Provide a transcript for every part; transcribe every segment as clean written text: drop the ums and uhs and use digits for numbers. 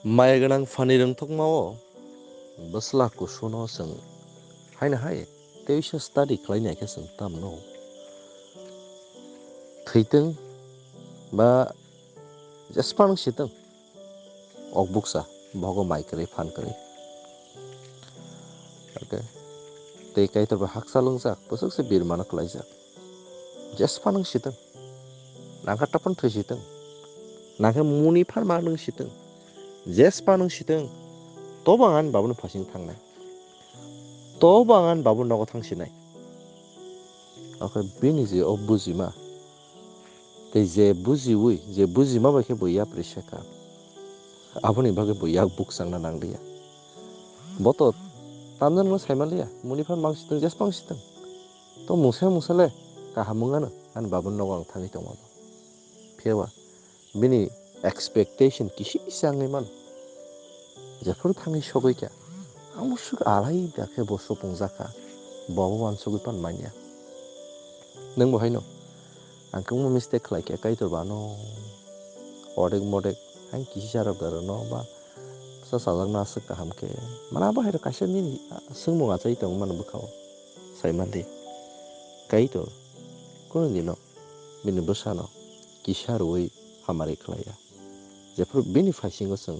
माइ गोनां फानि रोंथक मावो बसला कुसुनो जों हायनो हाय तेइस स्टाडि खालायनायखौ जों तामनो थैथों बा जेसेबां सिथों अकबुकसा भग माइकरै फानकरै ओके ते कायतर बा हाक्सा लंजाक बोसोरसे बिरमानो खालायजाक जेसफा नों सिथों नागा तापन थैसिथों नागा मुनि फारमा नों सिथों जेसपा नों सिथों तो बाङान बाबुन फारसें थांनाय तो बाङान बाबुन नगो थांसिनाय ओके बेनि जे अब बुजिमा ते जे बुजिमा बायखे बया प्रेसेका आबुनि बागै बया बुक सांना नांलिया बतत तामजन नो सायमालिया मुनिफार मांसिथों जेसबां सिथों तो मुसे काहामुङानो आन बाबुन नगाव आं थाङै दंमाबा फेवा बिनि एक्सपेक्टेशन किसी सांगै मान जेफोर थाङै सगैखा आं मुसुक आलाय दाखे बसो पंजाखा बावो वानसुगै पान मानिया नों बहाय न आंखौ मिस्टेक खालायखाया कायतर बानो अदेक मदेक आं किसी सारब दारो न बा सा साजाक नासो काहामके माना बाहेर कासे निनि सोंमुङा जाय दं मान बुखाव सायमालि कायतो कुनो दिनो बिनि बोसानो किसारुयै हामारै खालाया जेफोर बिनि फायसिङो जों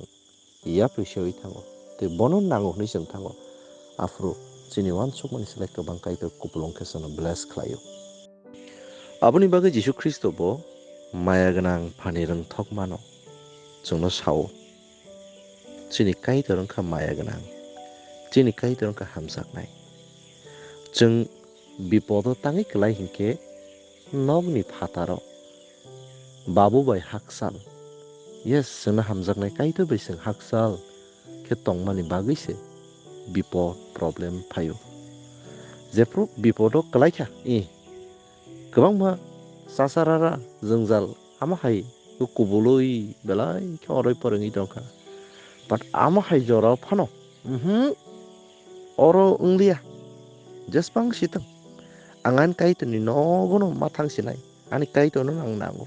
या फैसायै थाङो ते बनो नांगौ हनै जों थाङो आफ्रो जोंनि वान सकमानि सोलाय गोबां कायतो कुपलंकेसनो ब्लेस खालायो आबुनि बागै जिसु ख्रिस्टबो माया गोनां फानि रोंथक मानो जोंनो सावो जोंनि कायतो रोंखा माया गोनां जोंनि कायतो रोंखा हामजाकनाय जों बिपद ताङै खोलाय हिंखे नगनि फाताराव बाबु बाय हाकसाल येस जोंना हामजाकनाय कायतो बैसों हाकसाल के तंमानि बागैसो बिपद प्रब्लेम फायो जेफ्रु बिपदो कलायखा गोबां मा सासारारा जोंजाल हामा हाय कुबुलुई बेलाय खेवराय फोरोङै दंखा बाट आमा हाय जराव फानो अरो उंलिया जेसबां सिथों आंगान कायतोनि नगुनो मा थांसिनाय आंनि कायतोनो आं नांगौ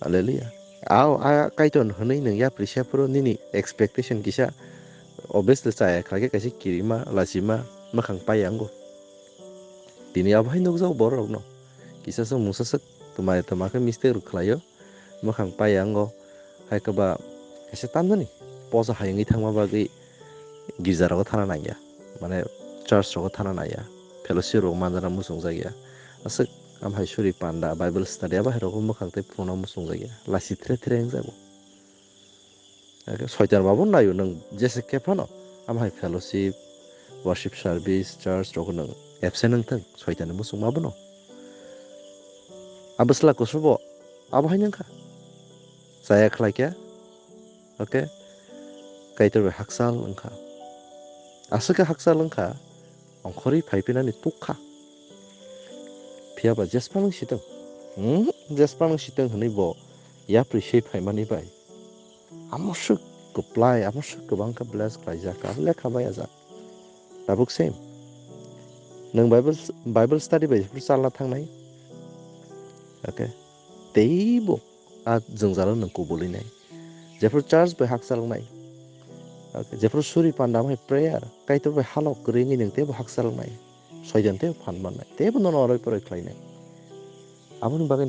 हालेलुया आव आ कायतन हनै नों या प्रिसियाफोर निनि एक्सपेक्टेशन किसा अबेसली चाया खाके कैसे किरिमा लासिमा मोखां पायांगो दिनै आबहाय नुगजाव बर न किसासो मुसासो तुमाखो मिस्टेक खालायो मोखां पायांगो हायखोबा एसे तानजोनि पजा हायङै थांबा बागै गिर्जाराव थाना नाया माने चार्चराव थाना नाया फेल'सिप रौ मानजाना मोसं जायगा असो आमहाय सुरि पान्दा बाइबेल स्टाडिया बाहेरायावबो मोखांते फुङाव मोसं जायगा लासि थ्रे थ्रे जागो सयतान बाबो नायो नों जेसे खेफानो आमहाय फेल'शिप वार्शिप सार्भिस चार्च रग नों एबसेन्ट नोंथों सयतान मोसं माबो न आबोस्ला कुसुबो आबहाय नोंखा जाया खालायखाया ओके कायतर बे हाकसाल ओंखा आसोके हाकसाल ओंखा अंखरि फायफिनानै तुखा फियाबा जेसबां सिथों जेसबां सिथों हनै ब या प्रिसियै फायमानि बाय आमसो गोप्लाय आमसो गोबांखा ब्लेस खालायजाखा लेखाबाया जा दाबुक सेम नों बाइबेल स्टाडि बायदिफोर चालना थांनाय ओके तेबो आ जोंजानो नोंखौ बोलैनाय जेफोर चार्च बाय हाक सालनाय जेफोर सुरि पान्दा बाय प्रेयार कायतर बाय हालक गैरैनि नों तेबो हाक सालनाय सयजानते फान माननाय तेबो नन अराय पराय खालायनाय आबुनि बागै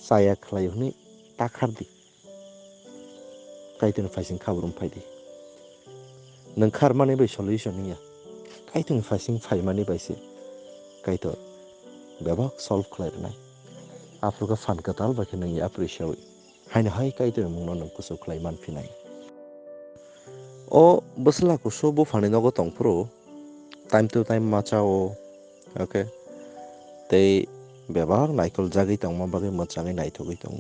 साया खालायहनि ताखारदि कायतन फायसिं खाब्रुम फायदि नों खारमानि बाय सलिउसननिया कायतन फायसिं फायमानि बायसो कायत बेबा सल्भ खालायनाय आफ्रुका फानकताल बायखे नोंनि एप्रिसियावै हायनो हाय कायतन मुंनाव नों कुसु खालाय मानफिनाय अ बोसला कुसु बुफानि नगो तंफ्रो टाइम टू टाइम माचाओ ओके तै बेबार नायखल जागै तंमा बागै मोजाङै नायथ'गै दङ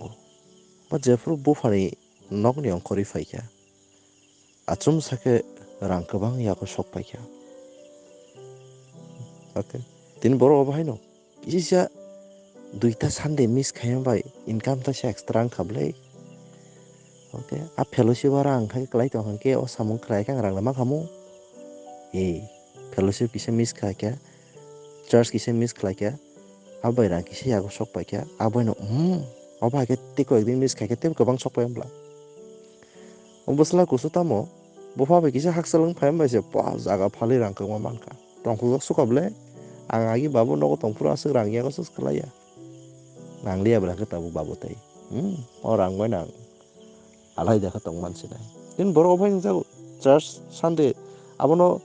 बा जेफ्रु बुफानि नगनि अंखरि फायखा आचुम साखे रां गोबां याको सक पायखा ओके दिन बर' बाहाय न किसिजा दुइता सानदे मिस खायबाय इनकाम तासे एक्सट्रा आंखाबलै ओके आ फेल'शिप आरो आंखाय खालाय तंहांके अ सामुं खालायखां रांला मा खामु फेल'शिप किसे मिस खायखा चार्च किसे मिस खालायखा आबाय रां किसे याको सक पायखा आबायनो अबा हायके तेको एकदिन मिस खायके तेबो गोबां सक पाय होमब्ला Bosla kusu tamo bofa be kisa haksalang phayam baise pa jaga phali rangkangma manka tongkhu sukable ang agi babu nogo tongpura asuk rangya ko sus khlaya nanglia bra ka tabu babu tai o rangbai nang alai dekha tong mansi nai tin borok phai jago church sunday abono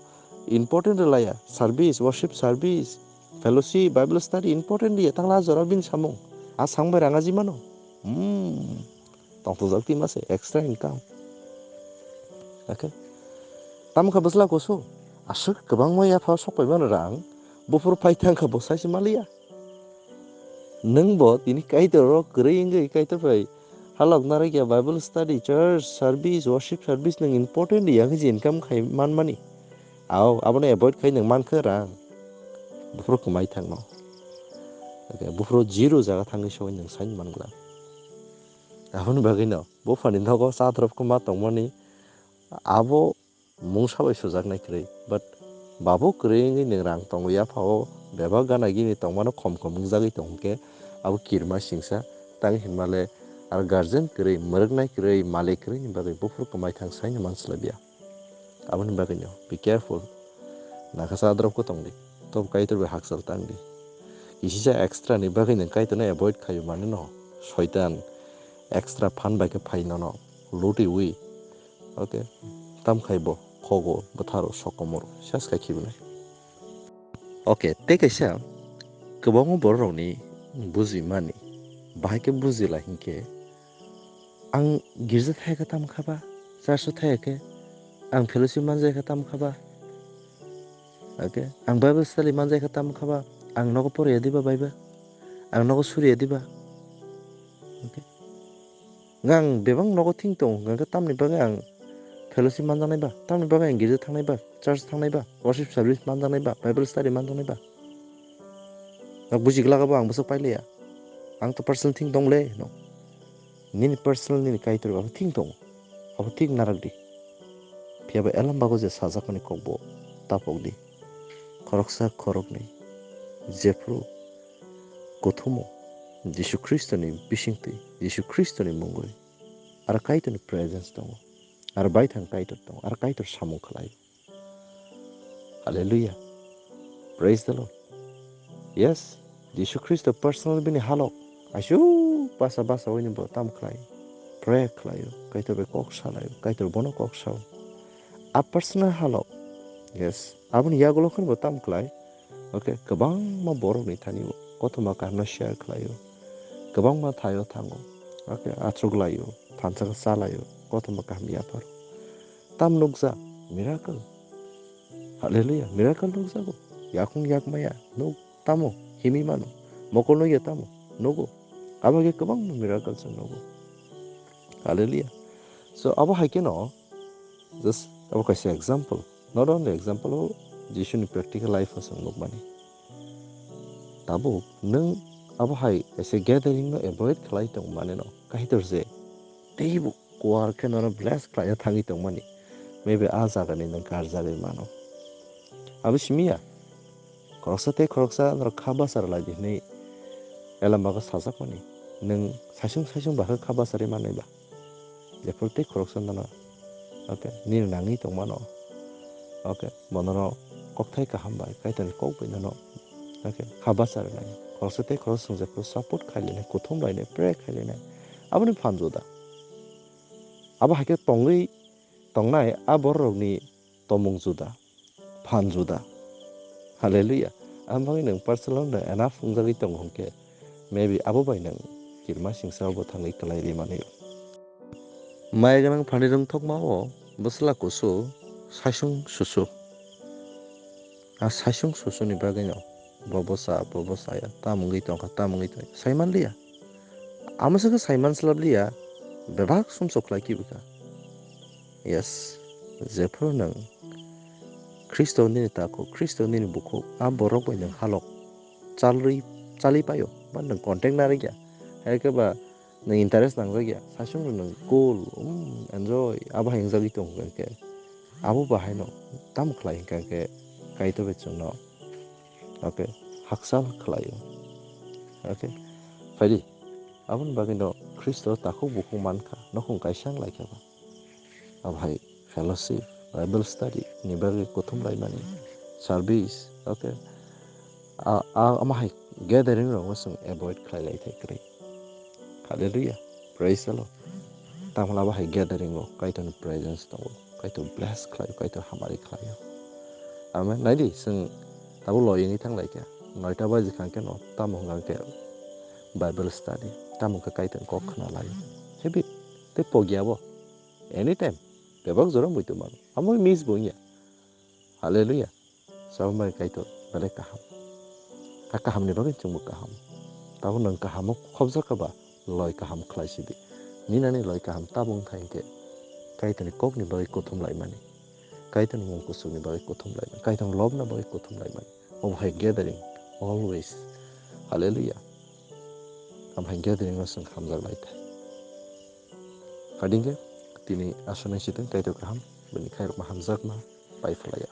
important relaya service worship service fellowship bible study important dia tangla jora bin samung a sangbai ranga jimano tongtu jakti mase extra income okay tamka bosla kusu asuk kebang maya pha sokpai man rang bufur paitang ka bosai malia nengbo tini kaitoro kring kaitor pai halok nare kya bible study church service worship service nang important dia ke income khai man mani aw abone avoid khai nang man khara bufur kumai thangno okay bufur zero jaga thangi soi nang sain mangla abone bagino bo phani nogo satrop ko ma tongmani abo mungsa bai sujak nai krai but babu kring nang rang tongya phao beba gana gini tongmano khom mungjagi tongke abo kirma singsa tang himale ar guardian krai maragnai krai malik krai ni bagai bufur kumai thang sai man slabia aboni bagino be careful nakasa drop ko tongdi to kaitor be haksal tangdi isisa extra ni bagai nang kaitor na avoid khayu mane no shaitan extra fan bai ke phai no luti wi okay tam khaibo khogo botharo sokomor sas khai khibune okay te kaisa kobang borokni buji mani bahai ke bujila hinke ang girja thayaka tam khaba charso thayake ang fellowship manjai ka tam khaba okay ang bible study manjai ka tam khaba ang nogo pore diba baiba ang nogo suri diba okay ngang bebang nogo ting tong ngang tam ni baga ang fellowship manjanai ba tamni baga ang girja thangnai ba church thangnai ba worship service manjanai ba bible study manjanai ba bujigla gabo ang busuk pailaya ang to personal thing dongle no nini personal nini kaitor ba thing tong abo thing naragdi phiaba elam bago je sajakani kokbo tapokdi koroksa korokni jepro kothumo Jisu Kristo ni bisingti Jisu Kristo ni mungoi ar kaitor ni presence tongo ar baithang kaitor tongo ar kaitor samung khlai hallelujah praise the Lord yes Jisu Kristo personal bini halok asu basa wini bo tam khlai pray khlayo kaitor be kok salayo kaitor bono kok saw a personal halok yes abun yagulo khon bo tam khlai okay kabang ma borok ni thani kothoma karna share khlayo kabang ma thayo thango okay atruglayo phanchak salayo kothoma kahmiya par tam nukja miracle hallelujah miracle nukja go yakung yakmaya nuk tamo himi mano mokono ya tamo nogo abage kabang miracle sang nogo hallelujah so abo haikeno just abo kaisa example not only example of Jisu ni practical life sang nukmani tabo nung abo hai kaisa gathering no avoid khlai tong mane no kaitor je teibu kwar kheno no bless khlai thangi tong mani maybe a jaga ni nang kar jaga mano abo simia koroksa nor khaba sar la di nei elam baga sajak mani nung saisung baga khaba sare manai ba je protek koroksa nana okay ni nangi tong mano okay monono kokthai ka hambai kaitan kok bai nano okay khaba sar nai korosung je pro support khaile ne kothom bai ne pray khaile ne aboni phanjoda abo hake tongnai a borok ni tomung juda phan juda hallelujah ambangi nang personal na enough ungjagi tong hongke maybe abo bai nang kirma singsa bo thangai klai ri mane mai ganang phani rong thokmao bosla kusu saisung susu a saisung susu ni bagai no bobosa ya tamungi tongka tamungi tong saiman liya amasa ka saiman slablia bebak sum soklai ki bika yes jepro nang Kristo ni tako Kristo ni buku a borok bai nang halok chali payo ba nang contact na rigya hai ka ba nang interest nang rigya saisung nang cool enjoy aba hingjagi tong ke abo bahai no tam khlai ke kaito bechung no okay haksal khlaio okay faidi abun bagino Kristo tako buku manka nokong kaisang laikaba Abhai fellowship, Bible study, ni bagui kuthumlaimani, service, okay. Amahai gathering rong wasung avoid khlailai thai. Hallelujah. Praise the Lord. Tamala bahai gathering ro kaiton presence tong kaito bless khlai kaito hamari khlaio. Amen. Naidi sing tabu loyingi thanglai kya. Noita baji khangke no tamu ngangke Bible study. Tamu ka kaiton kok khna lai. Hebi te pogiabo anytime. Bebak zoro muitu man. Amoy miss bonya. Hallelujah. Sabamai kaito bale kaham. Kaham ni bagin chung kaham. Tabu nang kaham khobza ka ba loy kaham khlai sidi. Ninani loy kaham tabung thaingke. Kaitani kok ni bagai kothum lai mani. Kaitani mong kusuk ni bagai kothum lai mani. Kaitani lob na bagai kothum lai mani. Amhai gathering always. Hallelujah. Amhai gathering wasung hamjak lai thai. Kadingke tini asonai situng kaito kaham bani khairok ma hamjak ma pai phlaya.